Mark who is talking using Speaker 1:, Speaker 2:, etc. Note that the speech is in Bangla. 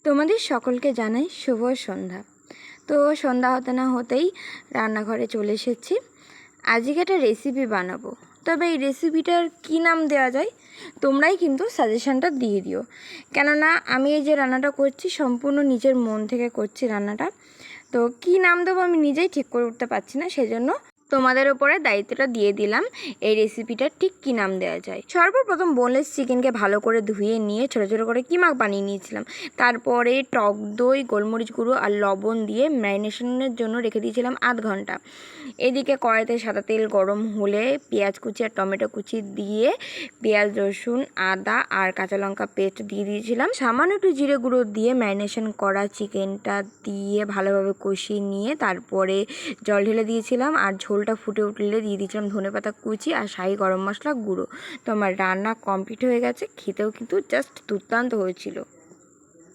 Speaker 1: তোমাদের সকলকে জানাই শুভ সন্ধ্যা। তো সন্ধ্যা হতে না হতেই রান্নাঘরে চলে এসেছি। আজকে একটা রেসিপি বানাবো, তবে এই রেসিপিটার কী নাম দেওয়া যায় তোমরাই কিন্তু সাজেশানটা দিয়ে দিও। কেননা আমি এই যে রান্নাটা করছি সম্পূর্ণ নিজের মন থেকে করছি রান্নাটা, তো কী নাম দেবো আমি নিজেই ঠিক করে উঠতে পারছি না, সেজন্য তোমাদের ওপরে দায়িত্বটা দিয়ে দিলাম এই রেসিপিটার ঠিক কী নাম দেওয়া যায়। সর্বপ্রথম বোনলেস চিকেনকে ভালো করে ধুয়ে নিয়ে ছোটো ছোটো করে কিমা বানিয়ে নিয়েছিলাম। তারপরে টক দই, গোলমরিচ গুঁড়ো আর লবণ দিয়ে ম্যারিনেশনের জন্য রেখে দিয়েছিলাম আধ ঘন্টা। এদিকে কড়াইতে সাদা তেল গরম হলে পেঁয়াজ কুচি আর টমেটো কুচি দিয়ে পেঁয়াজ, রসুন, আদা আর কাঁচা লঙ্কা পেস্ট দিয়ে দিয়েছিলাম। সামান্য একটু জিরে গুঁড়ো দিয়ে ম্যারিনেশন করা চিকেনটা দিয়ে ভালোভাবে কষিয়ে নিয়ে তারপরে জল ঢেলে দিয়েছিলাম, আর ঝোলটা ফুটে উঠলে দিয়ে দিয়েছিলাম ধনেপাতা কুচি আর শাহি গরম মশলা গুঁড়ো। তো আমার রান্না কমপ্লিট হয়ে গেছে, খেতেও কিন্তু জাস্ট দুর্দান্ত হয়েছিল।